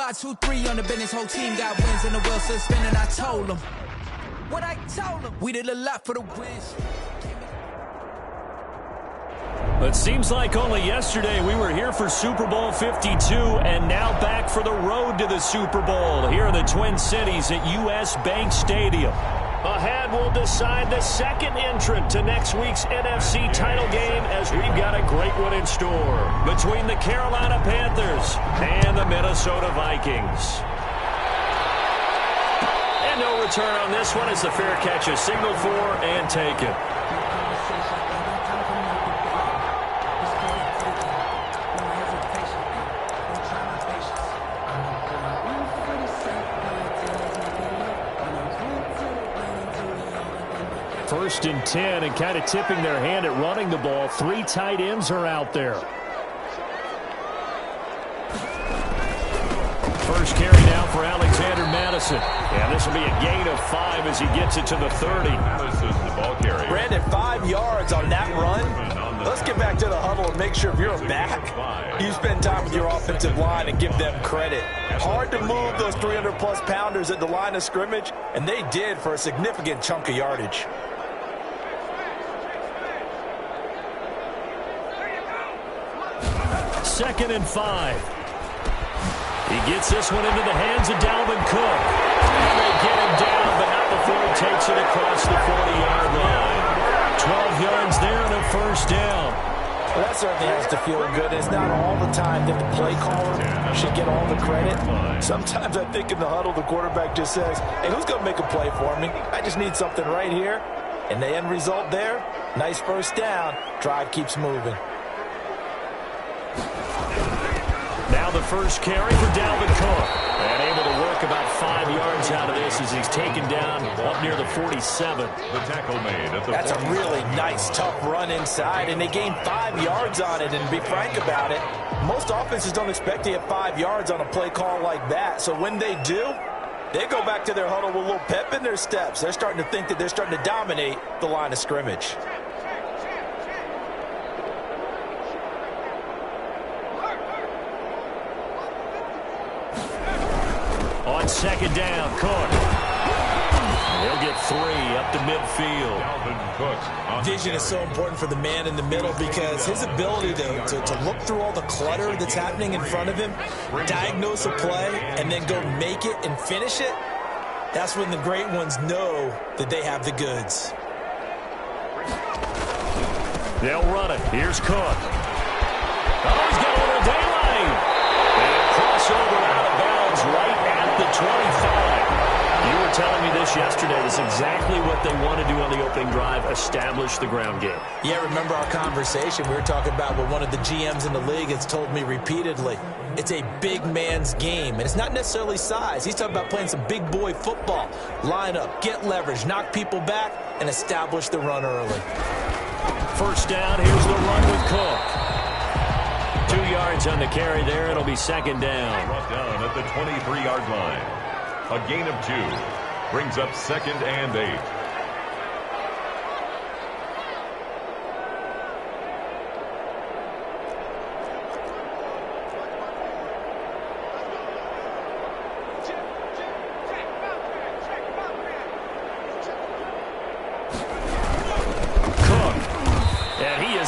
1, 2, 3 on the business. Whole team got wins and the wheel still spinning. I told them what I told them. We did a lot for the wins. It seems like only yesterday we were here for Super Bowl 52 and now back for the road to the Super Bowl here in the Twin Cities at US Bank Stadium. Ahead, we'll decide the second entrant to next week's NFC title game as we've got a great one in store between the Carolina Panthers and the Minnesota Vikings. And no return on this one as the fair catch is signaled for and taken. First and 10, and kind of tipping their hand at running the ball. 3 tight ends are out there. First carry now for Alexander Madison. Yeah, this will be a gain of 5 as he gets it to the 30. Madison's the ball carrier. Brandon, 5 yards on that run. Let's get back to the huddle and make sure if you're a back, you spend time with your offensive line and give them credit. Hard to move those 300-plus pounders at the line of scrimmage, and they did for a significant chunk of yardage. Second and 5. He gets this one into the hands of Dalvin Cook. And they get him down, but not before he takes it across the 40-yard line. 12 yards there and a first down. Well, that certainly has to feel good. It's not all the time that the play caller should get all the credit. Sometimes I think in the huddle, the quarterback just says, hey, who's going to make a play for me? I just need something right here. And the end result there, nice first down. Drive keeps moving. Now the first carry for Dalvin Cook. And able to work about 5 yards out of this as he's taken down up near the 47. The tackle made at the That's a really nice, tough run inside, and they gained 5 yards on it. And to be frank about it, most offenses don't expect to get 5 yards on a play call like that. So when they do, they go back to their huddle with a little pep in their steps. They're starting to think that they're starting to dominate the line of scrimmage. On second down, Cook. He'll get 3 up to midfield. Vision is so important for the man in the middle because his ability to look through all the clutter that's happening in front of him, diagnose a play, and then go make it and finish it, that's when the great ones know that they have the goods. They'll run it. Here's Cook. Oh, he's got a little daylight. And crossover out of bounds right at the 25. You were telling me this yesterday. This is exactly what they want to do on the opening drive, establish the ground game. Yeah, remember our conversation? We were talking about what one of the GMs in the league has told me repeatedly. It's a big man's game, and it's not necessarily size. He's talking about playing some big boy football. Line up, get leverage, knock people back, and establish the run early. First down, here's the run with Cook. 2 yards on the carry there. It'll be second down. Brought down at the 23-yard line. A gain of 2 brings up second and 8.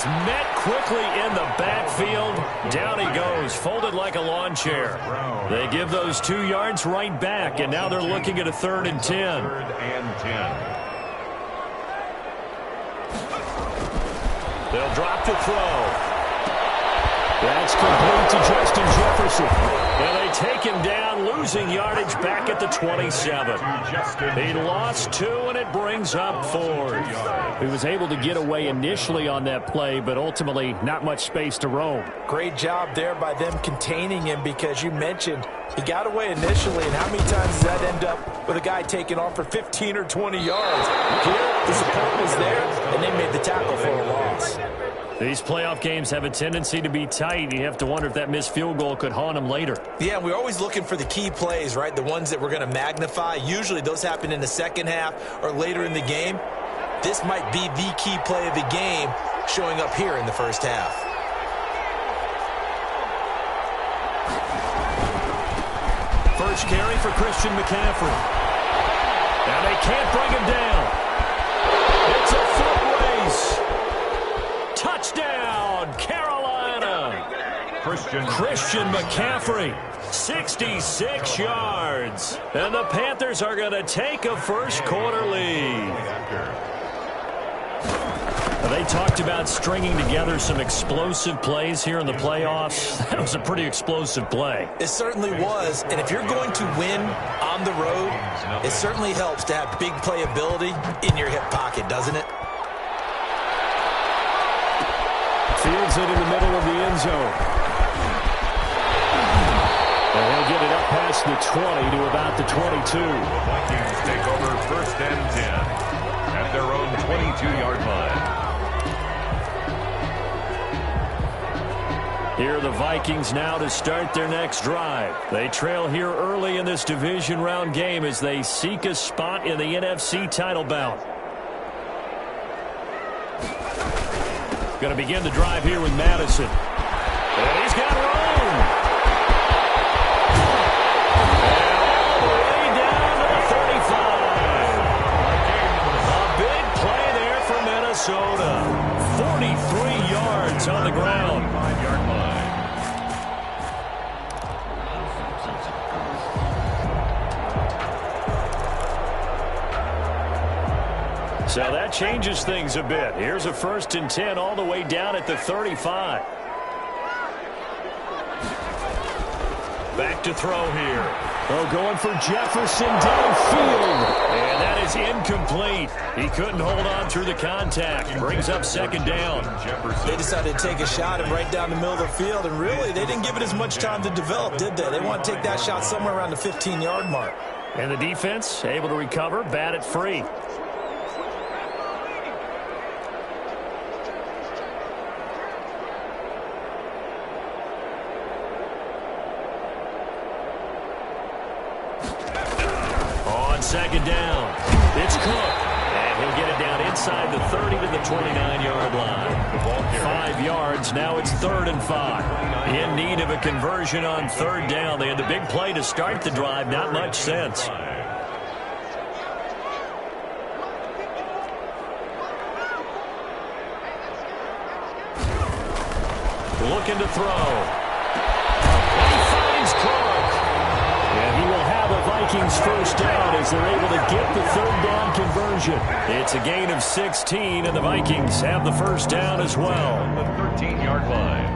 Met quickly in the backfield. Down he goes, folded like a lawn chair. They give those 2 yards right back, and now they're looking at a 3rd and 10. 3rd and 10. They'll drop to throw. That's complete to Justin Jefferson. And they take him down, losing yardage back at the 27. He lost 2, and it brings up 4. He was able to get away initially on that play, but ultimately not much space to roam. Great job there by them containing him because you mentioned he got away initially, and how many times does that end up with a guy taking off for 15 or 20 yards? Here, the support was there, and they made the tackle for a loss. These playoff games have a tendency to be tight. You have to wonder if that missed field goal could haunt them later. Yeah, we're always looking for the key plays, right? The ones that we're going to magnify. Usually those happen in the second half or later in the game. This might be the key play of the game showing up here in the first half. First carry for Christian McCaffrey. And they can't bring him down. It's a foot race. Touchdown, Carolina. Christian McCaffrey, 66 yards. And the Panthers are going to take a first quarter lead. They talked about stringing together some explosive plays here in the playoffs. That was a pretty explosive play. It certainly was. And if you're going to win on the road, it certainly helps to have big playability in your hip pocket, doesn't it? Fields it in the middle of the end zone. And he'll get it up past the 20 to about the 22. The Vikings take over first and 10 at their own 22-yard line. Here are the Vikings now to start their next drive. They trail here early in this division round game as they seek a spot in the NFC title bout. Going to begin the drive here with Madison. And he's got room. And all the way down to the 35. A big play there for Minnesota. 43 yards on the ground. 5-yard line. So that changes things a bit. Here's a first and 10 all the way down at the 35. Back to throw here. Oh, going for Jefferson downfield. And that is incomplete. He couldn't hold on through the contact. Brings up second down. They decided to take a shot and right down the middle of the field, and really, they didn't give it as much time to develop, did they? They want to take that shot somewhere around the 15-yard mark. And the defense able to recover, bat it free. Second down. It's Cook. And he'll get it down inside the 30 to the 29-yard line. 5 yards. Now it's 3rd and 5. In need of a conversion on 3rd down. They had the big play to start the drive. Not much sense. Looking to throw. He finds Cook. And he will have a Vikings first down as they're able to get the 3rd down conversion. It's a gain of 16, and the Vikings have the first down as well. The 13-yard line.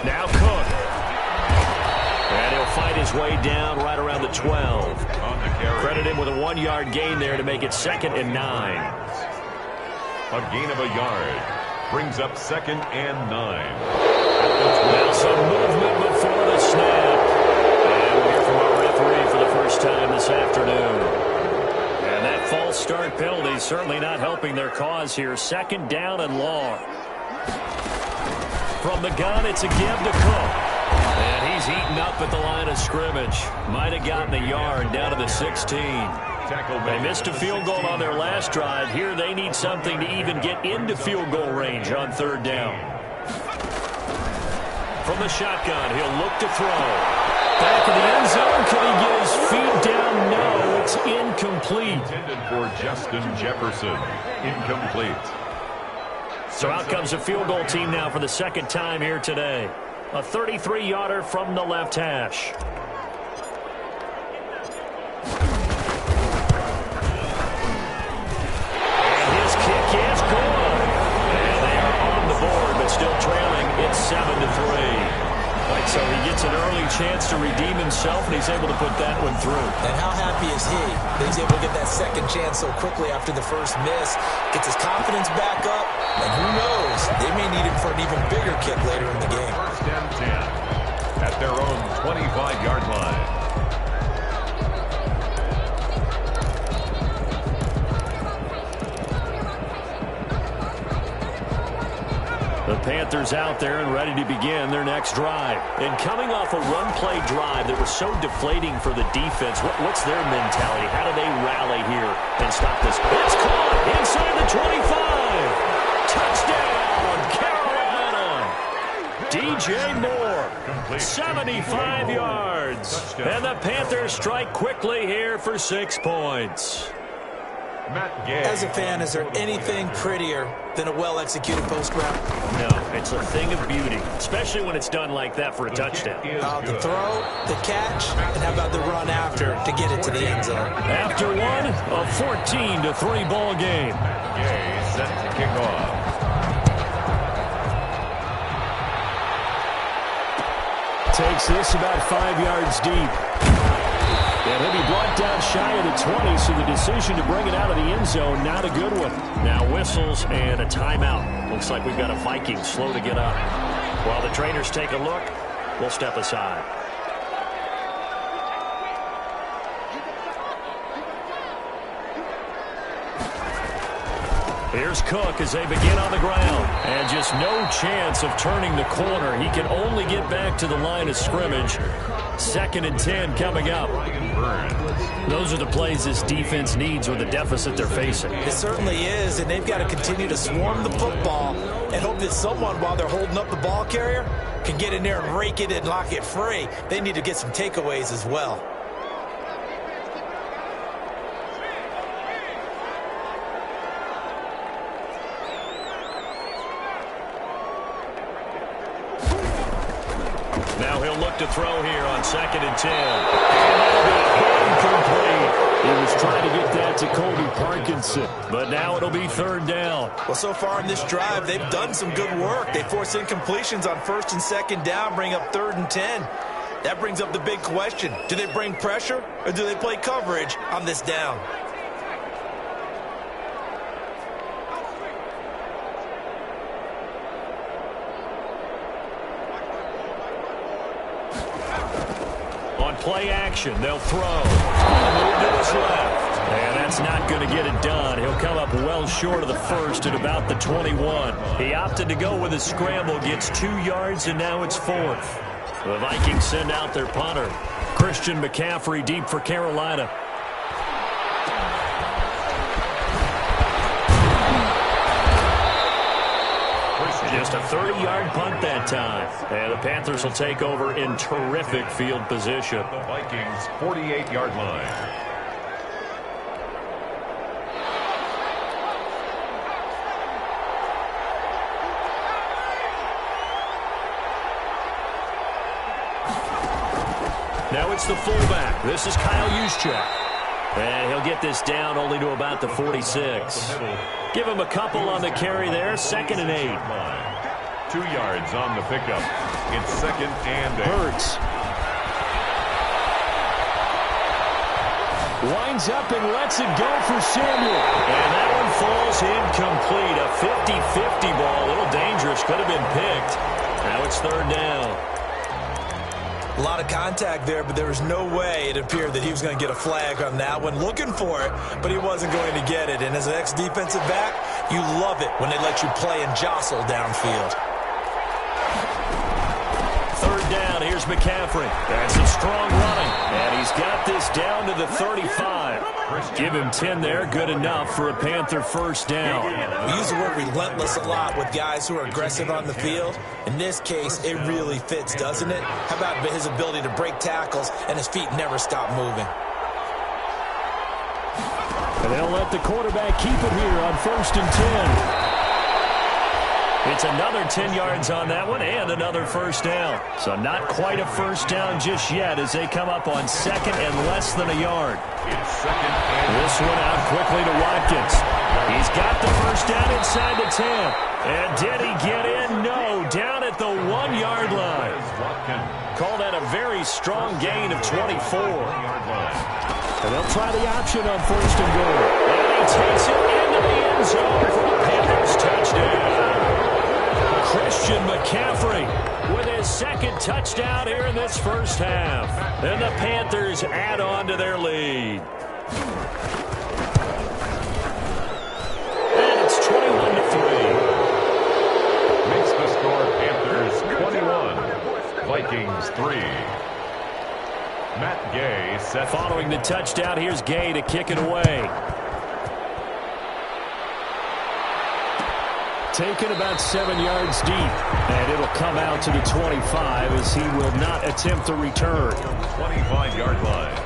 Now Cook. And he'll fight his way down right around the 12. Credit him with a 1-yard gain there to make it 2nd and 9. A gain of a yard brings up 2nd and 9. Now some movement before the snap. And we'll hear from our referee for the first time this afternoon. And that false start penalty certainly not helping their cause here. 2nd down and long. From the gun, it's a give to Cook. And he's eaten up at the line of scrimmage. Might have gotten a yard down to the 16. They missed a field goal on their last drive. Here they need something to even get into field goal range on 3rd down. From the shotgun, he'll look to throw. Back in the end zone. Can he get his feet down? No, it's incomplete. Intended for Justin Jefferson. Incomplete. So out comes a field goal team now for the 2nd time here today. A 33-yarder from the left hash. Still trailing, it's 7-3. So he gets an early chance to redeem himself, and he's able to put that one through. And how happy is he that he's able to get that second chance so quickly after the first miss, gets his confidence back up, and who knows, they may need him for an even bigger kick later in the game. First and 10 at their own 25-yard line. The Panthers out there and ready to begin their next drive. And coming off a run-play drive that was so deflating for the defense, what's their mentality? How do they rally here and stop this? It's caught inside the 25. Touchdown, Carolina. DJ Moore, 75 yards. And the Panthers strike quickly here for 6 points. As a fan, is there anything prettier than a well-executed post route? No, it's a thing of beauty, especially when it's done like that for a touchdown. The throw, the catch, and how about the run after to get it to the end zone? After one, a 14-3 ball game. Gay set to kick off. Takes this about 5 yards deep. And he'll be brought down shy of the 20, so the decision to bring it out of the end zone, not a good one. Now whistles and a timeout. Looks like we've got a Viking slow to get up. While the trainers take a look, we'll step aside. Here's Cook as they begin on the ground. And just no chance of turning the corner. He can only get back to the line of scrimmage. 2nd and 10 coming up. Those are the plays this defense needs with the deficit they're facing. It certainly is, and they've got to continue to swarm the football and hope that someone, while they're holding up the ball carrier, can get in there and rake it and lock it free. They need to get some takeaways as well. Now he'll look to throw here on 2nd and 10. Incomplete. He was trying to get that to Colby Parkinson, but now it'll be 3rd down. Well, so far in this drive, they've done some good work. They force incompletions on 1st and 2nd down, bring up 3rd and 10. That brings up the big question. Do they bring pressure, or do they play coverage on this down? Play action. They'll throw. Move to his left. And that's not going to get it done. He'll come up well short of the first at about the 21. He opted to go with a scramble, gets 2 yards, and now it's 4th. The Vikings send out their punter. Christian McCaffrey deep for Carolina. Just a 30-yard punt that time. And the Panthers will take over in terrific field position. The Vikings' 48-yard line. Now it's the fullback. This is Kyle Juszczyk. And he'll get this down only to about the 46. Give him a couple on the carry there. 2nd and 8. 2 yards on the pickup. It's 2nd and 8. Hurts. Winds up and lets it go for Samuel. And that one falls incomplete. A 50-50 ball. A little dangerous. Could have been picked. Now it's 3rd down. A lot of contact there, but there was no way it appeared that he was going to get a flag on that one. Looking for it, but he wasn't going to get it. And as an ex-defensive back, you love it when they let you play and jostle downfield. 3rd down, here's McCaffrey. That's some strong running. And he's got this down to the 35. Give him 10 there, good enough for a Panther 1st down. We use the word relentless a lot with guys who are aggressive on the field. In this case, it really fits, doesn't it? How about his ability to break tackles and his feet never stop moving? And they'll let the quarterback keep it here on 1st and 10. It's another 10 yards on that one and another 1st down. So not quite a 1st down just yet as they come up on 2nd and less than a yard. This one out quickly to Watkins. He's got the 1st down inside the 10. And did he get in? No, down at the 1-yard line. Call that a very strong gain of 24. And they'll try the option on 1st and goal. And he takes it into the end zone for the Panthers touchdown. Christian McCaffrey with his 2nd touchdown here in this 1st half. And the Panthers add on to their lead. And it's 21-3. Makes the throwing the touchdown. Here's Gay to kick it away. Taken about 7 yards deep, and it'll come out to the 25 as he will not attempt to return. 25-yard line.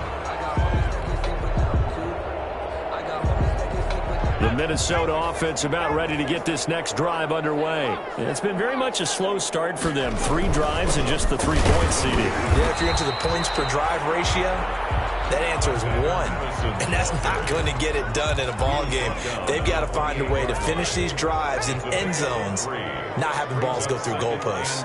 The Minnesota offense about ready to get this next drive underway. It's been very much a slow start for them. 3 drives and just the 3 points seeded. Yeah, if you're into the points per drive ratio, that answer is 1. And that's not going to get it done in a ball game. They've got to find a way to finish these drives in end zones, not having balls go through goalposts.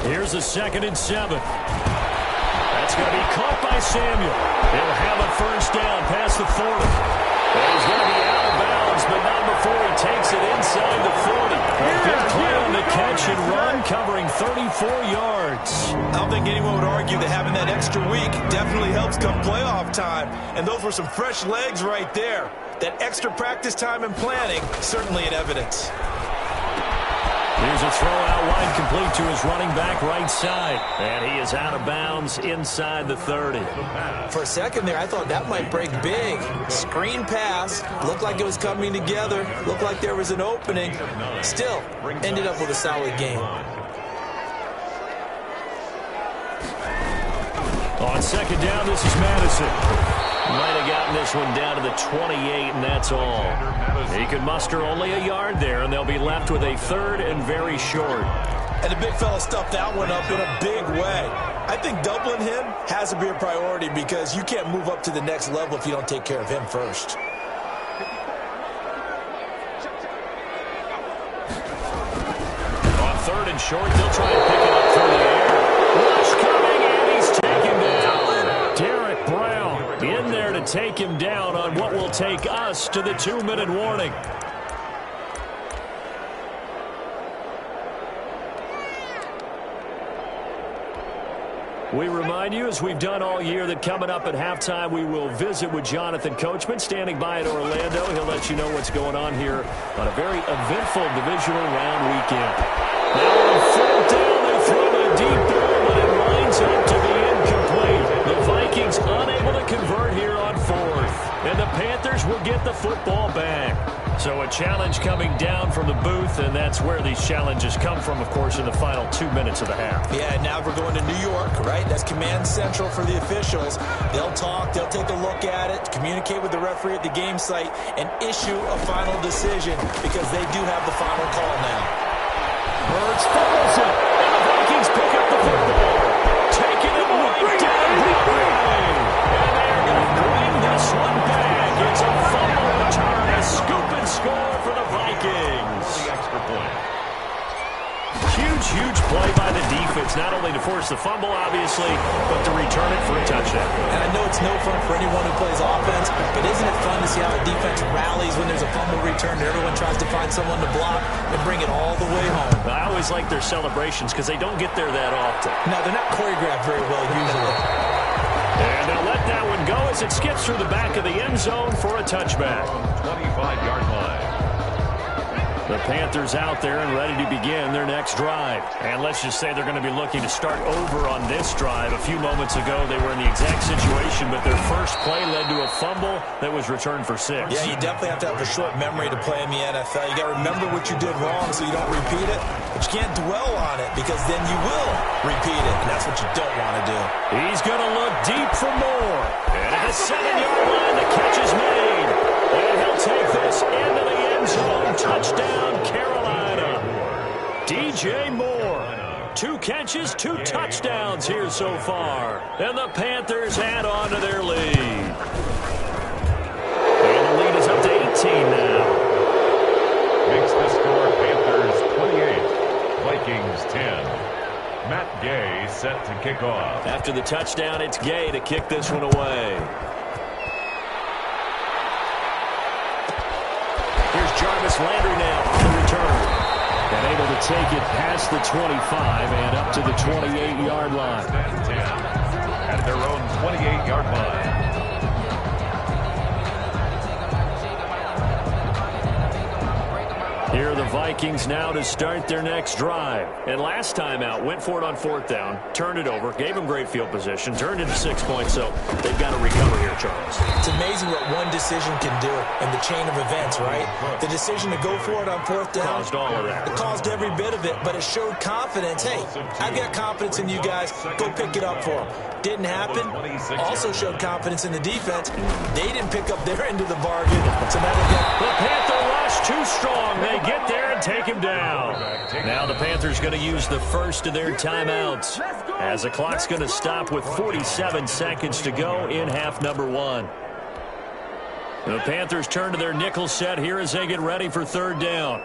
Here's a 2nd and 7. That's going to be caught by Samuel. He'll have a first down past the 40. He's going to be out of bounds, but not before he takes it inside the 40. A big play on the catch and run, covering 34 yards. I don't think anyone would argue that having that extra week definitely helps come playoff time. And those were some fresh legs right there. That extra practice time and planning, certainly in evidence. Here's a throw out wide, complete to his running back right side. And he is out of bounds inside the 30. For a second there, I thought that might break big. Screen pass. Looked like it was coming together. Looked like there was an opening. Still, ended up with a solid game. On 2nd down, this is Madison. Might have gotten this one down to the 28, and that's all. He could muster only a yard there, and they'll be left with a 3rd and very short. And the big fella stuffed that one up in a big way. I think doubling him has to be a priority because you can't move up to the next level if you don't take care of him first. On 3rd and short, they'll try and pick it up through the air. Rush coming, and he's taken down. Derek Brown in there to take him down on what will take us to the 2-minute warning. We remind you, as we've done all year, that coming up at halftime, we will visit with Jonathan Coachman, standing by at Orlando. He'll let you know what's going on here on a very eventful divisional round weekend. Now on 4th down, they throw a deep ball, but it lines up to be incomplete. The Vikings unable to convert here on 4th. And the Panthers will get the football back. So a challenge coming down from the booth, and that's where these challenges come from, of course, in the final 2 minutes of the half. Yeah, now we're going to New York, right? That's command central for the officials. They'll talk, they'll take a look at it, communicate with the referee at the game site, and issue a final decision because they do have the final call now. Birds fumbles it, and the Vikings pick up the football. Taking it right down Broadway. And they're going to bring this one back. It's a fumble return, a scoop and score for the Vikings. The extra point. Huge play by the defense, not only to force the fumble, obviously, but to return it for a touchdown. And I know it's no fun for anyone who plays offense, but isn't it fun to see how a defense rallies when there's a fumble return and everyone tries to find someone to block and bring it all the way home? I always like their celebrations because they don't get there that often. No, they're not choreographed very well usually. And they'll let that one go as it skips through the back of the end zone for a touchback. 25-yard line. The Panthers out there and ready to begin their next drive. And let's just say they're going to be looking to start over on this drive. A few moments ago, they were in the exact situation, but their first play led to a fumble that was returned for 6. Yeah, you definitely have to have a short memory to play in the NFL. You got to remember what you did wrong so you don't repeat it, but you can't dwell on it because then you will repeat it, and that's what you don't want to do. He's going to look deep for more. And at the 7-yard line, the catch is made. And he'll take this into the end zone. Touchdown, Carolina. DJ Moore. 2 catches, 2 touchdowns here so far. And the Panthers add on to their lead. And the lead is up to 18 now. Makes the score Panthers 28, Vikings 10. Matt Gay set to kick off. After the touchdown, it's Gay to kick this one away. Jarvis Landry now to return. And able to take it past the 25 and up to the 28-yard line. At their own 28-yard line. Here are the Vikings now to start their next drive. And last time out, went for it on 4th down, turned it over, gave them great field position, turned into 6 points, so they've got to recover here, Charles. It's amazing what one decision can do in the chain of events, right? The decision to go for it on 4th down. Caused all of that. It caused every bit of it, but it showed confidence. Hey, I've got confidence in you guys. Go pick it up for them. Didn't happen. Also showed confidence in the defense. They didn't pick up their end of the bargain. So now they get the Panther rush too strong. They get there and take him down. Now the Panthers going to use the first of their timeouts as the clock's going to stop with 47 seconds to go in half number 1. The Panthers turn to their nickel set here as they get ready for 3rd down.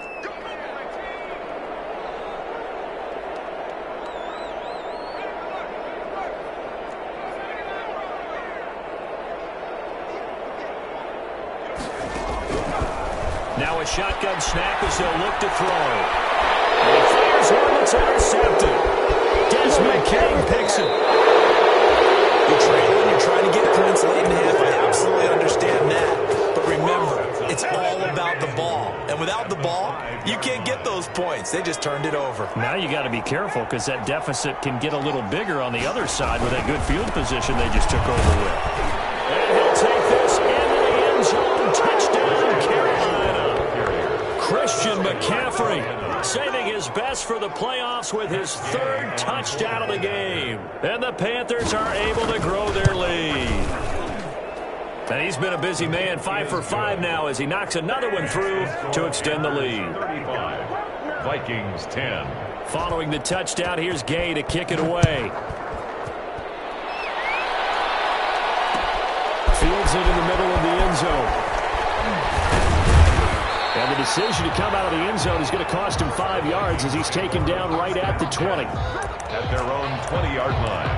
Now a shotgun snap as they'll look to throw. He fires one that's intercepted. Desmond King picks it. You're trailing, you're trying to get points late in half. I absolutely understand that. But remember, it's all about the ball. And without the ball, you can't get those points. They just turned it over. Now you got to be careful because that deficit can get a little bigger on the other side with that good field position they just took over with. And he'll take this into the end zone. Touchdown, Carolina. Christian McCaffrey saving his best for the playoffs with his 3rd touchdown of the game. And the Panthers are able to grow their lead. And he's been a busy man, 5 for 5 now as he knocks another one through to extend the lead. 35, Vikings 10. Following the touchdown, here's Gay to kick it away. Fields it in the middle of the end zone. And the decision to come out of the end zone is going to cost him 5 yards as he's taken down right at the 20. At their own 20-yard line.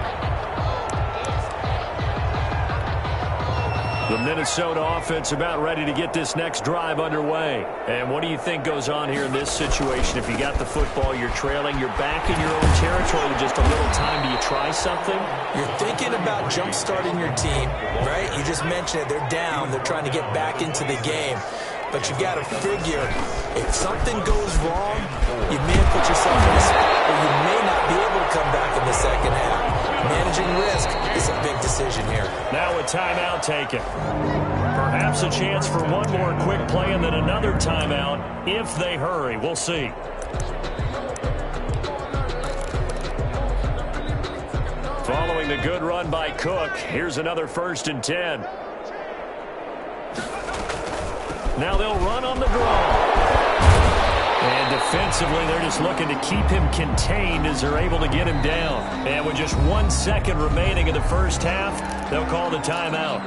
The Minnesota offense about ready to get this next drive underway. And what do you think goes on here in this situation? If you got the football, you're trailing, you're back in your own territory with just a little time. Do you try something? You're thinking about jump-starting your team, right? You just mentioned it. They're down. They're trying to get back into the game. But you got to figure, if something goes wrong, you may have put yourself in a spot where you may not be able to come back in the second half. Managing risk is a big decision here. Now a timeout taken. Perhaps a chance for one more quick play and then another timeout if they hurry. We'll see. Following the good run by Cook, here's another 1st and 10. Now they'll run on the draw. And defensively, they're just looking to keep him contained as they're able to get him down. And with just 1 second remaining in the first half, they'll call the timeout.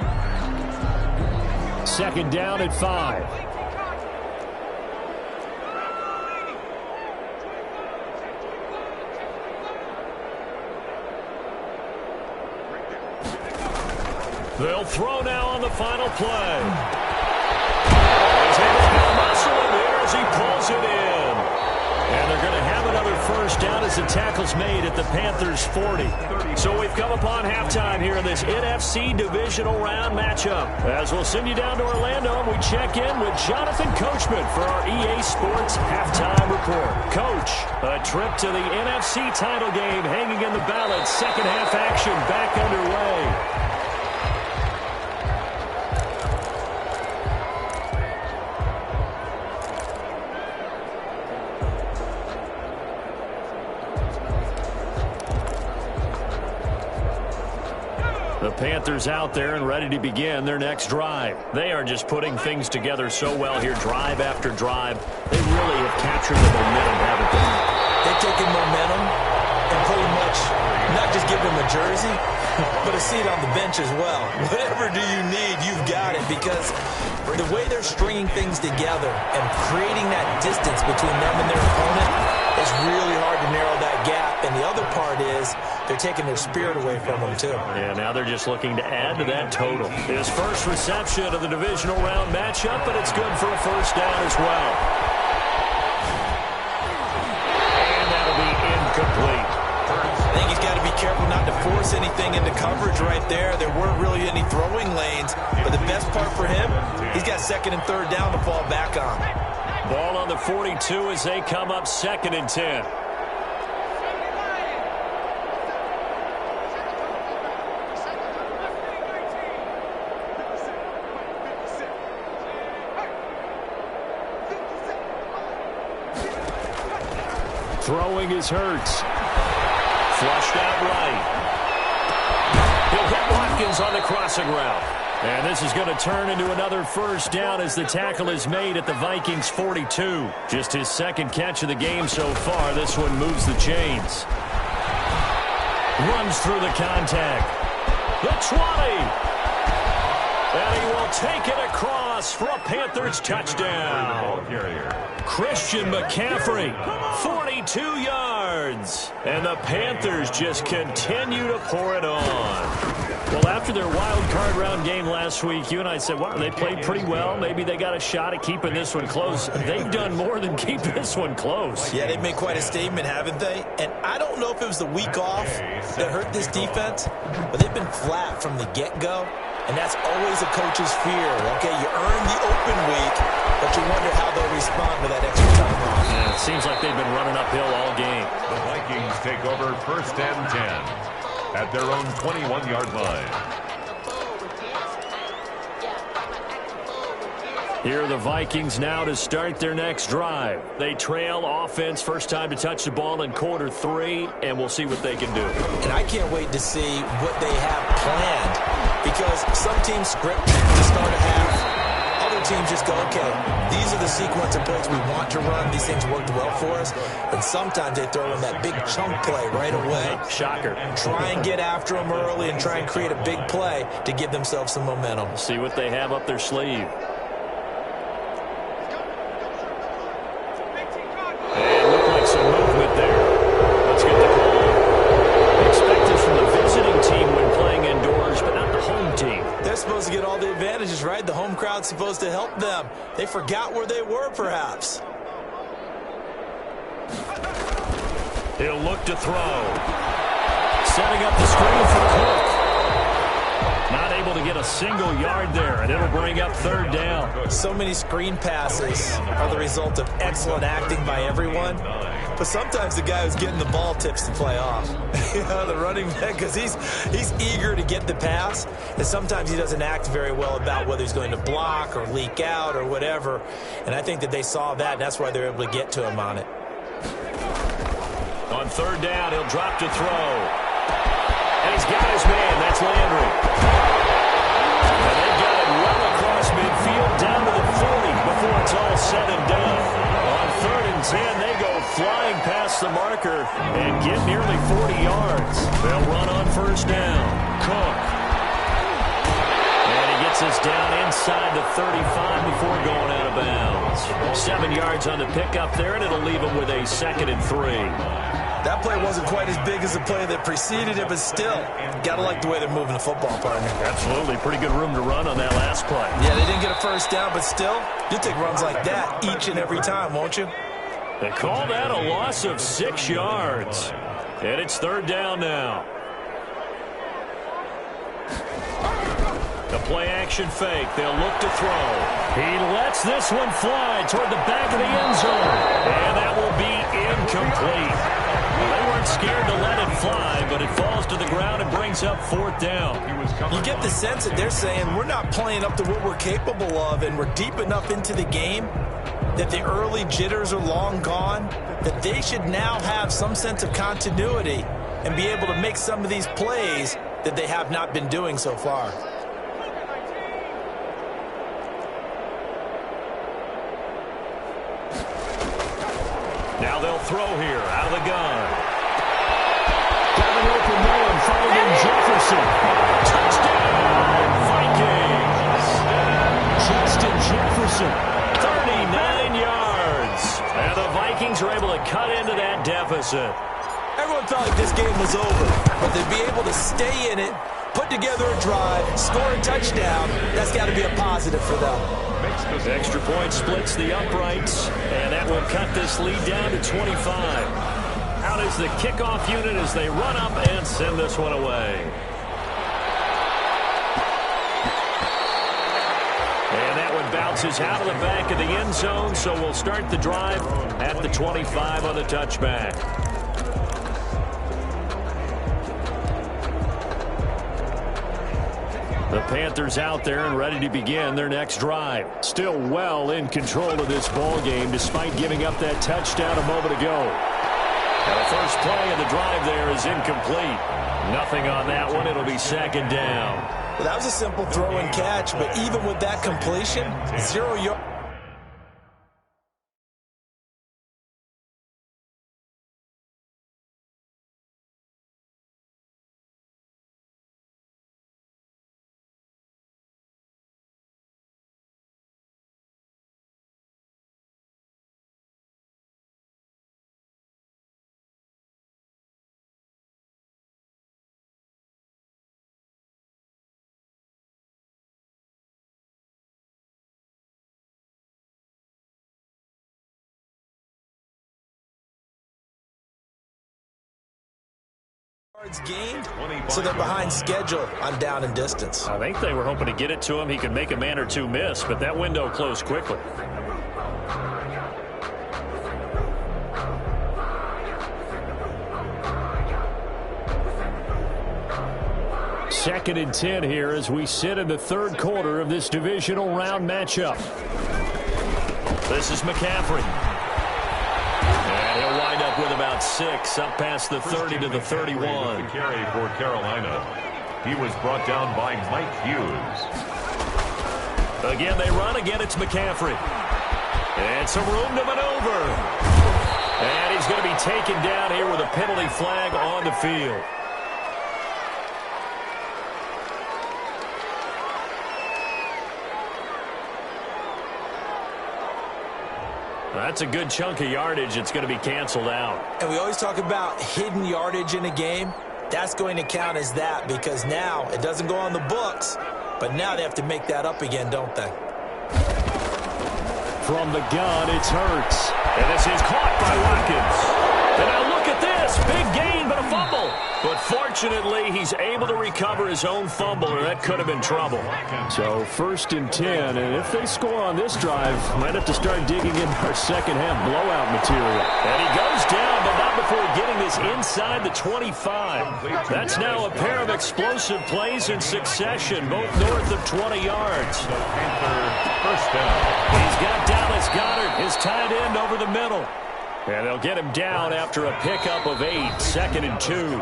2nd down at 5. They'll throw now on the final play. He's able to muscle him here as he pulls it in. And they're going to have another 1st down as the tackle's made at the Panthers' 40. So we've come upon halftime here in this NFC divisional round matchup. As we'll send you down to Orlando, and we check in with Jonathan Coachman for our EA Sports Halftime Report. Coach, a trip to the NFC title game hanging in the balance. Second half action back underway. The Panthers out there and ready to begin their next drive. They are just putting things together so well here, drive after drive. They really have captured the momentum, haven't they? They've taken momentum and pretty much not just give them a jersey, but a seat on the bench as well. Whatever do you need, you've got it, because the way they're stringing things together and creating that distance between them and their opponent is really hard to narrow that gap. And the other part is they're taking their spirit away from them, too. Yeah, now they're just looking to add to that total. His first reception of the divisional round matchup, but it's good for a 1st down as well. And that'll be incomplete. I think he's got to be careful not to force anything into coverage right there. There weren't really any throwing lanes, but the best part for him, he's got 2nd and 3rd down to fall back on. Ball on the 42 as they come up 2nd and 10. Throwing is Hurts. Flushed out right. He'll hit Watkins on the crossing route. And this is going to turn into another first down as the tackle is made at the Vikings 42. Just his 2nd catch of the game so far. This one moves the chains. Runs through the contact. The 20. And he will take it across for a Panthers touchdown. Christian McCaffrey, 42 yards. And the Panthers just continue to pour it on. Well, after their wild card round game last week, you and I said, wow, they played pretty well. Maybe they got a shot at keeping this one close. They've done more than keep this one close. Yeah, they've made quite a statement, haven't they? And I don't know if it was the week off that hurt this defense, but they've been flat from the get-go. And that's always a coach's fear. Okay, you earn the open week, but you wonder how they'll respond to that extra time off. Yeah, it seems like they've been running uphill all game. The Vikings take over 1st and 10 at their own 21-yard line. Here are the Vikings now to start their next drive. They trail offense, first time to touch the ball in quarter 3, and we'll see what they can do. And I can't wait to see what they have planned, because some teams script to start a half. Other teams just go, okay, these are the sequence of plays we want to run. These things worked well for us. And sometimes they throw in that big chunk play right away. Shocker. Try and get after them early and try and create a big play to give themselves some momentum. See what they have up their sleeve. And looked like some movement there. Let's get the call. Expected from the visiting team when playing indoors, but not the home team. They're supposed to get all the advantages, right? The home crowd's supposed to help them. They forgot where they were, perhaps. He'll look to throw. Setting up the screen for Cook. Not able to get a single yard there, and it'll bring up 3rd down. So many screen passes are the result of excellent acting by everyone. But sometimes the guy who's getting the ball tips the play off. You know, the running back, because he's eager to get the pass. And sometimes he doesn't act very well about whether he's going to block or leak out or whatever. And I think that they saw that, and that's why they're able to get to him on it. On 3rd down, he'll drop to throw. And he's got his man. That's Landry. And they got it well across midfield down to the 40 before it's all said and done. On 3rd and 10, they go flying past the marker and get nearly 40 yards. They'll run on 1st down. Cook. And he gets us down inside the 35 before going out of bounds. 7 yards on the pickup there, and it'll leave him with a 2nd and 3. That play wasn't quite as big as the play that preceded it, but still, got to like the way they're moving the football, partner. Absolutely. Pretty good room to run on that last play. Yeah, they didn't get a 1st down, but still, you'll take runs like that each and every time, won't you? They call that a loss of 6 yards. And it's 3rd down now. The play-action fake. They'll look to throw. He lets this one fly toward the back of the end zone. And that will be incomplete. They weren't scared to let it fly, but it falls to the ground and brings up 4th down. You get the sense that they're saying we're not playing up to what we're capable of, and we're deep enough into the game that the early jitters are long gone, that they should now have some sense of continuity and be able to make some of these plays that they have not been doing so far. Now they'll throw here, out of the gun. Got an open man, finding Jefferson. Touchdown, Vikings. Justin Jefferson, 39 yards. And the Vikings are able to cut into that deficit. Everyone felt like this game was over, but to be able to stay in it, put together a drive, score a touchdown, that's got to be a positive for them. Extra point splits the uprights, and that will cut this lead down to 25. Out is the kickoff unit as they run up and send this one away. And that one bounced is out of the back of the end zone, so we'll start the drive at the 25 on the touchback. The Panthers out there and ready to begin their next drive. Still well in control of this ball game despite giving up that touchdown a moment ago. And the first play of the drive there is incomplete. Nothing on that one. It'll be second down. Well, that was a simple throw and catch, but even with that completion, 0 yards. Gained, so they're behind schedule on down and distance. I think they were hoping to get it to him. He could make a man or two miss, but that window closed quickly. Second and 10 here as we sit in the third quarter of this divisional round matchup. This is McCaffrey. He'll wind up with about 6, up past the 30 to the 31. The carry for Carolina. He was brought down by Mike Hughes. Again, they run. Again, it's McCaffrey. And some room to maneuver. And he's going to be taken down here with a penalty flag on the field. That's a good chunk of yardage. It's going to be canceled out. And we always talk about hidden yardage in a game. That's going to count as that because now it doesn't go on the books, but now they have to make that up again, don't they? From the gun, it's Hurts. And this is caught by Watkins. And now look at this. Big gain, but a fumble. But fortunately, he's able to recover his own fumble, or that could have been trouble. So first and 10, and if they score on this drive, might have to start digging in our second half blowout material. And he goes down, but not before getting this inside the 25. That's now a pair of explosive plays in succession, both north of 20 yards. First down. He's got Dallas Goedert, his tight end, over the middle. And they'll get him down after a pickup of 8, second and 2.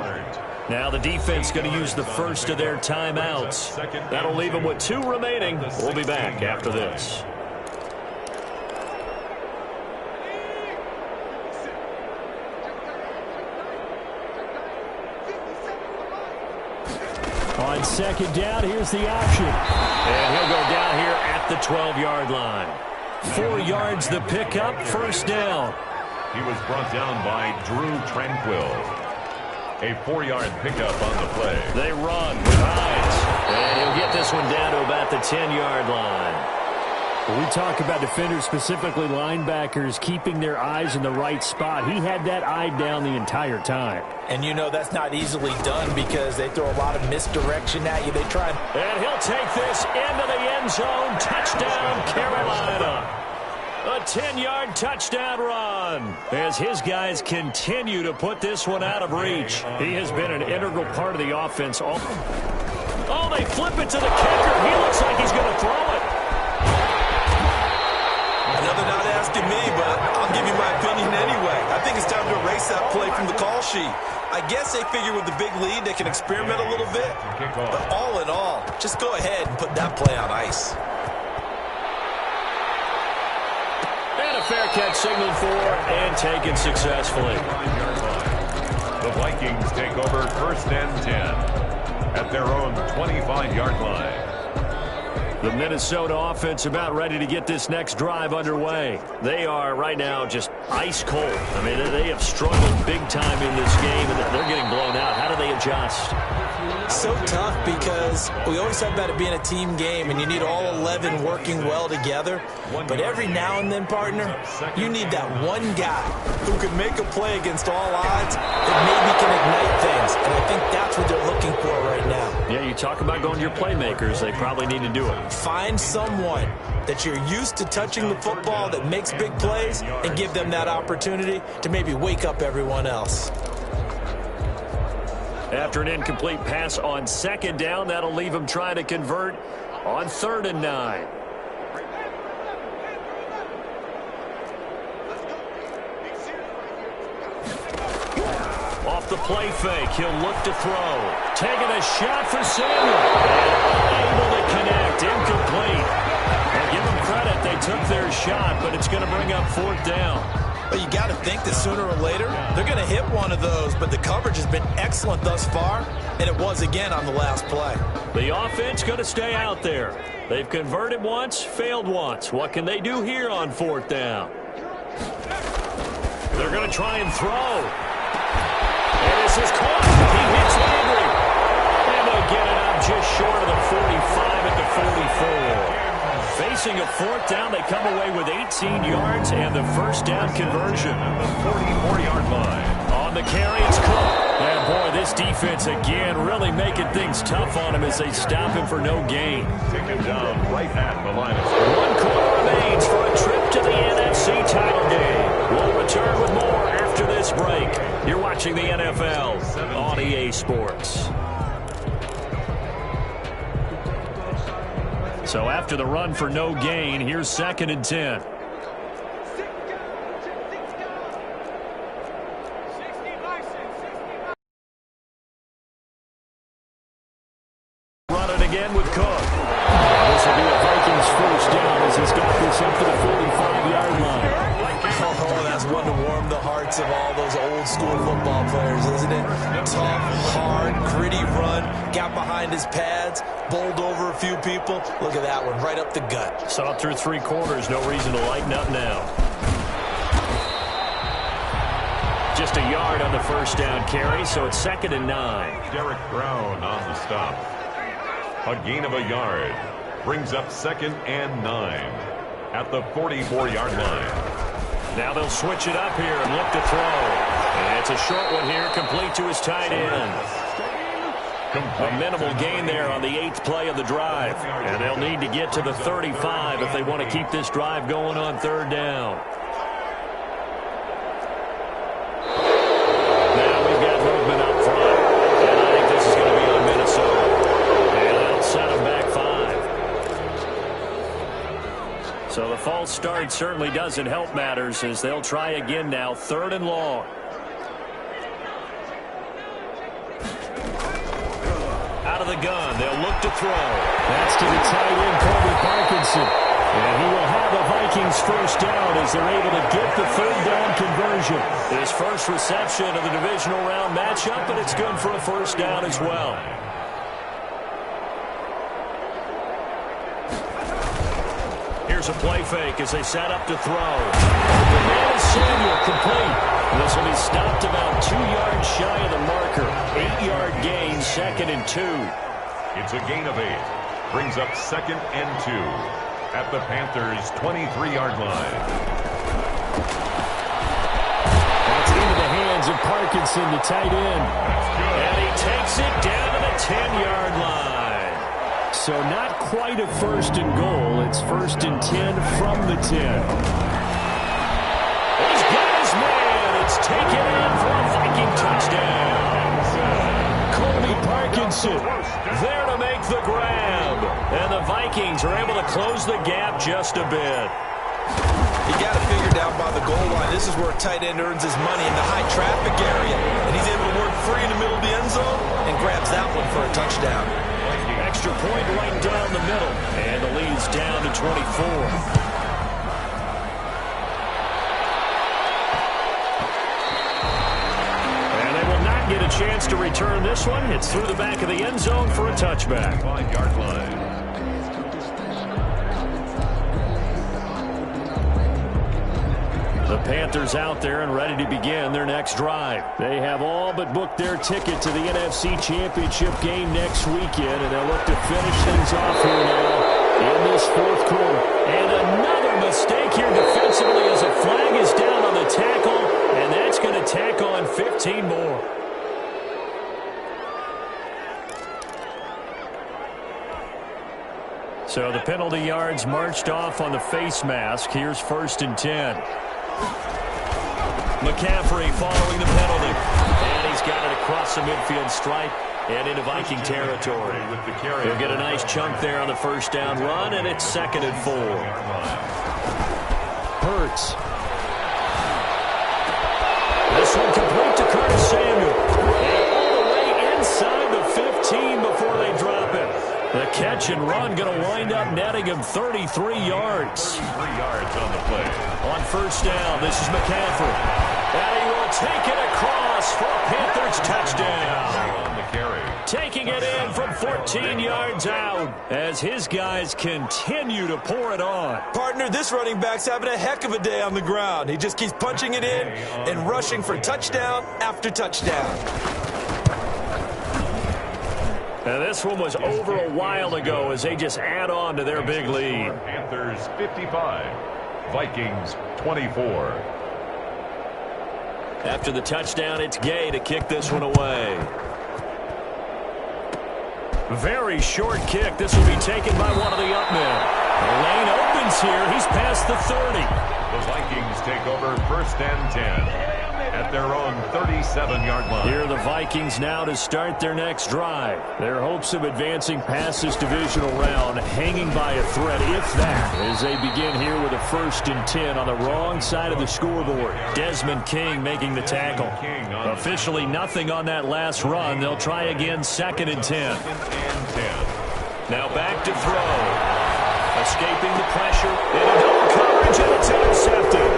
Now the defense going to use the first of their timeouts. That'll leave them with 2 remaining. We'll be back after this. On second down, here's the option. And he'll go down here at the 12-yard line. 4 yards the pickup, first down. He was brought down by Drew Tranquill. A 4-yard pickup on the play. They run with Hines. And he'll get this one down to about the 10-yard line. When we talk about defenders, specifically linebackers, keeping their eyes in the right spot, he had that eye down the entire time. And you know that's not easily done because they throw a lot of misdirection at you. They try. And he'll take this into the end zone. Touchdown, Carolina. A 10-yard touchdown run as his guys continue to put this one out of reach. He has been an integral part of the offense. Oh, they flip it to the kicker. He looks like he's going to throw it. Another not asking me, but I'll give you my opinion anyway. I think it's time to erase that play from the call sheet. I guess they figure with the big lead they can experiment a little bit. But all in all, just go ahead and put that play on ice. A fair catch signaled for and taken successfully. The Vikings take over first and 10 at their own 25-yard line. The Minnesota offense about ready to get this next drive underway. They are right now just ice cold. I mean, they have struggled big time in this game, and they're getting blown out. How do they adjust? So tough because we always talk about it being a team game and you need all 11 working well together. But every now and then, partner, you need that one guy who can make a play against all odds that maybe can ignite things. And I think that's what they're looking for right now. Yeah, you talk about going to your playmakers. They probably need to do it. Find someone that you're used to touching the football that makes big plays and give them that opportunity to maybe wake up everyone else. After an incomplete pass on second down, that'll leave him trying to convert on 3rd and 9. Off the play fake, he'll look to throw. Taking a shot for Samuel. And unable to connect, incomplete. And give them credit, they took their shot, but it's going to bring up 4th down. Well, you got to think that sooner or later, they're going to hit one of those, but the coverage has been excellent thus far, and it was again on the last play. The offense going to stay out there. They've converted once, failed once. What can they do here on 4th down? They're going to try and throw. And this is caught. He hits Landry. And they'll get it up just short of the 45 at the 44. Facing a 4th down, they come away with 18 yards and the first down conversion. At the 44-yard line. On the carry, it's Cook. And boy, this defense again really making things tough on him as they stop him for no gain. Take him down right at the line of scrimmage. 1 quarter remains for a trip to the NFC title game. We'll return with more after this break. You're watching the NFL on EA Sports. So after the run for no gain, here's 2nd and 10. Run it again with Cook. This will be a Vikings first down as he's got this up to the 45-yard line. Oh, that's one to warm the hearts of all those old school football players, isn't it? Tough, hard, gritty run, got behind his pads, bowled over a few people. Look at that one, right up the gut. Saw it through 3 quarters, no reason to lighten up now. Just a yard on the first down carry, so it's 2nd and 9. Derek Brown on the stop. A gain of a yard. Brings up 2nd and 9 at the 44-yard line. Now they'll switch it up here and look to throw. And it's a short one here, complete to his tight end. A minimal gain there on the 8th play of the drive. And they'll need to get to the 35 if they want to keep this drive going on 3rd down. Now we've got movement up front. And I think this is going to be on Minnesota. And they'll set them back 5. So the false start certainly doesn't help matters as they'll try again now, 3rd and long. Out of the gun, they'll look to throw. That's to the tight end, Colby Parkinson. And he will have the Vikings first down as they're able to get the 3rd down conversion. His first reception of the divisional round matchup, but it's good for a first down as well. Here's a play fake as they set up to throw. The man is Samuel, complete. This will be stopped about 2 yards shy of the marker. 8-yard gain, 2nd and 2. It's a gain of 8. Brings up 2nd and 2 at the Panthers' 23-yard line. That's into the hands of Parkinson, the tight end. And he takes it down to the 10-yard line. So not quite a 1st and goal. It's 1st and 10 from the 10. He's got his man. It's taken in for a Viking touchdown. Colby Parkinson there to make the grab. And the Vikings are able to close the gap just a bit. You got to figure down by the goal line. This is where a tight end earns his money in the high traffic area. And he's able to work free in the middle of the end zone and grabs that one for a touchdown. Extra point right down the middle. And the lead's down to 24. And they will not get a chance to return this one. It's through the back of the end zone for a touchback. 5-yard line. The Panthers out there and ready to begin their next drive. They have all but booked their ticket to the NFC Championship game next weekend, and they'll look to finish things off here now in this fourth quarter. And another mistake here defensively as a flag is down on the tackle, and that's going to tack on 15 more. So the penalty yards marched off on the face mask. Here's 1st and 10. McCaffrey following the penalty. And he's got it across the midfield stripe and into Viking territory. He'll get a nice chunk there on the first down run, and it's 2nd and 4. Hurts. This one complete to Curtis Samuel. And all the way inside the 15 before they drop it. The catch and run going to wind up netting him 33 yards. 3 yards on the play. On first down, this is McCaffrey. And he will take it across for a Panthers touchdown. On the carry. Taking it in from 14 yards out as his guys continue to pour it on. Partner, this running back's having a heck of a day on the ground. He just keeps punching it in and rushing for touchdown after touchdown. And this one was over a while ago as they just add on to their big lead. Panthers 55, Vikings 24. After the touchdown, it's Gay to kick this one away. Very short kick. This will be taken by one of the up men. The lane opens here. He's past the 30. The Vikings take over 1st and 10 at their own 37-yard line. Here are the Vikings now to start their next drive. Their hopes of advancing past this divisional round hanging by a thread, if that, as they begin here with a 1st and 10 on the wrong side of the scoreboard. Desmond King making the tackle. Officially nothing on that last run. They'll try again 2nd and 10. Now back to throw. Escaping the pressure. Into double coverage, and it's intercepted.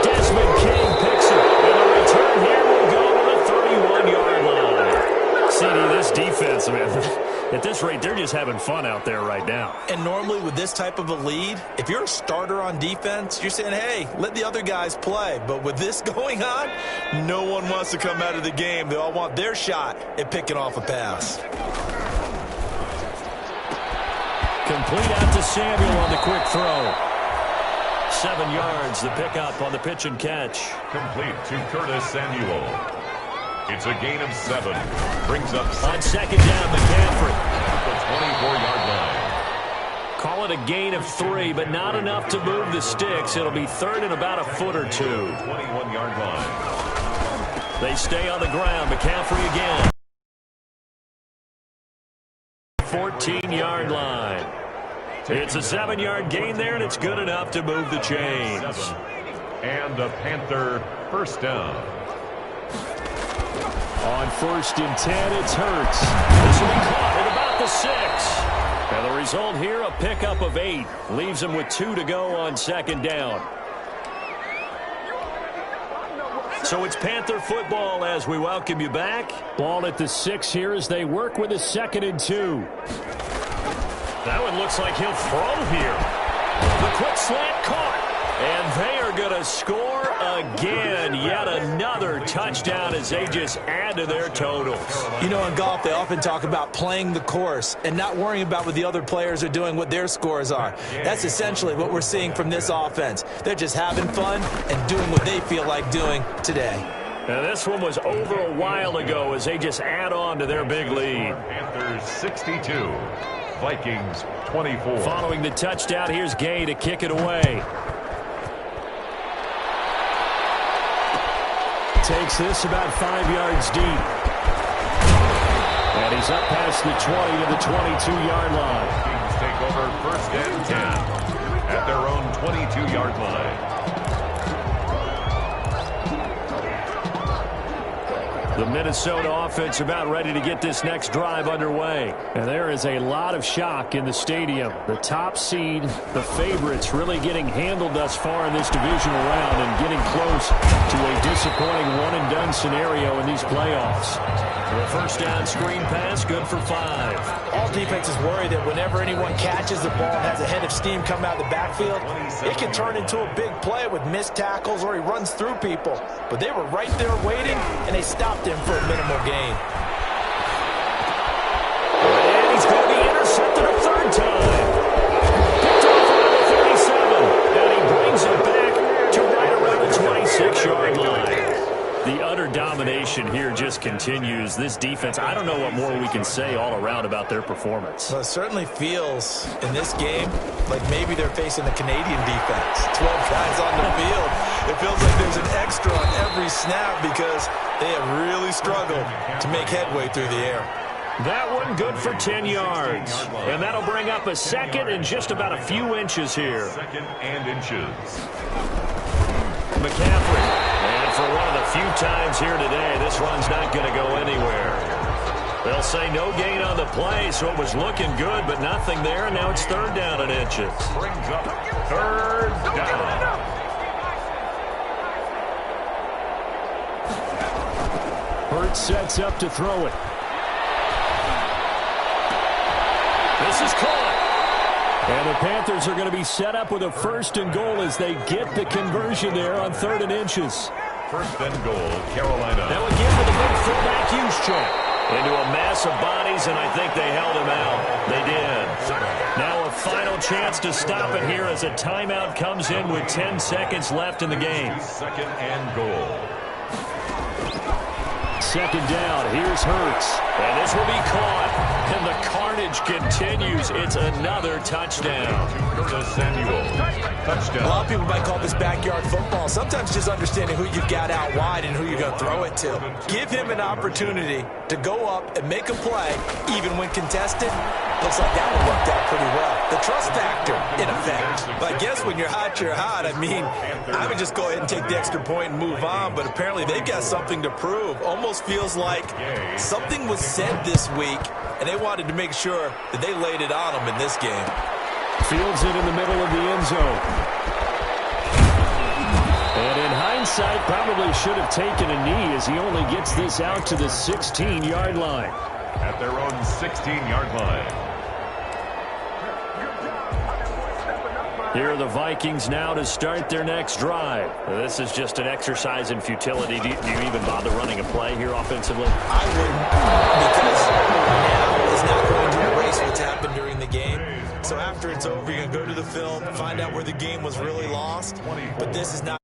Desmond King picks it, and the return here will go to the 31-yard line. CD, this defense, man, at this rate, they're just having fun out there right now. And normally with this type of a lead, if you're a starter on defense, you're saying, hey, let the other guys play. But with this going on, no one wants to come out of the game. They all want their shot at picking off a pass. Complete out to Samuel on the quick throw. 7 yards, the pickup on the pitch and catch. Complete to Curtis Samuel. It's a gain of 7. Brings up on 2nd down, McCaffrey. The 24-yard line. Call it a gain of 3, but not enough to move the sticks. It'll be 3rd and about a foot or 2. 21-yard line. They stay on the ground. McCaffrey again. 14-yard line. It's a 7-yard gain there, and it's good enough to move the chains. And a Panther 1st down. On 1st and 10, it's Hurts. This will be caught at about the 6. And the result here, a pickup of 8. Leaves him with 2 to go on 2nd down. So it's Panther football as we welcome you back. Ball at the 6 here as they work with a 2nd and 2. That one looks like he'll throw here. The quick slant caught. And they are going to score again. Yet another touchdown as they just add to their totals. You know, in golf, they often talk about playing the course and not worrying about what the other players are doing, what their scores are. That's essentially what we're seeing from this offense. They're just having fun and doing what they feel like doing today. And this one was over a while ago as they just add on to their big lead. Panthers 62. Vikings 24. Following the touchdown, here's Gay to kick it away. Takes this about 5 yards deep. And he's up past the 20 to the 22-yard line. Vikings take over 1st and 10 at their own 22-yard line. The Minnesota offense about ready to get this next drive underway. And there is a lot of shock in the stadium. The top seed, the favorites, really getting handled thus far in this divisional round and getting close to a disappointing one-and-done scenario in these playoffs. The first down screen pass, good for 5. All defenses worry that whenever anyone catches the ball and has a head of steam come out of the backfield, it can turn into a big play with missed tackles or he runs through people. But they were right there waiting, and they stopped him for a minimal gain. And he's going to be intercepted a third time. Picked off around the 37, and he brings it back to right around the 26-yard line. The utter domination here just continues. This defense, I don't know what more we can say all around about their performance. Well, it certainly feels in this game like maybe they're facing the Canadian defense. 12 guys on the field. It feels like there's an extra on every snap because they have really struggled to make headway through the air. That one good for 10 yards. And that'll bring up a second and just about a few inches here. Second and inches. McCaffrey. And for one of the few times here today, this run's not going to go anywhere. They'll say no gain on the play, so it was looking good, but nothing there, and now it's third down and inches. Brings up third down. Hurts sets up to throw it. This is caught. And the Panthers are going to be set up with a first and goal as they get the conversion there on third and inches. First and goal, Carolina. Now again with a big fullback use check. Into a mass of bodies, and I think they held him out. They did. Now a final chance to stop it here as a timeout comes in with 10 seconds left in the game. Second and goal. Second down, here's Hurts. And this will be caught. And the carnage continues. It's another touchdown. Curtis Samuel. Touchdown. A lot of people might call this backyard football. Sometimes just understanding who you've got out wide and who you're going to throw it to. Give him an opportunity to go up and make a play, even when contested. Looks like that one worked out pretty well. The trust factor, in effect. But I guess when you're hot, you're hot. I mean, I would just go ahead and take the extra point and move on, but apparently they've got something to prove. Almost feels like something was said this week, and they wanted to make sure that they laid it on them in this game. Fields it in the middle of the end zone. And in hindsight, probably should have taken a knee as he only gets this out to the 16-yard line. At their own 16-yard line. Here are the Vikings now to start their next drive. This is just an exercise in futility. Do you even bother running a play here offensively? I wouldn't, because now is not going to erase what's happened during the game. So after it's over, you're going to go to the film, find out where the game was really lost. But this is not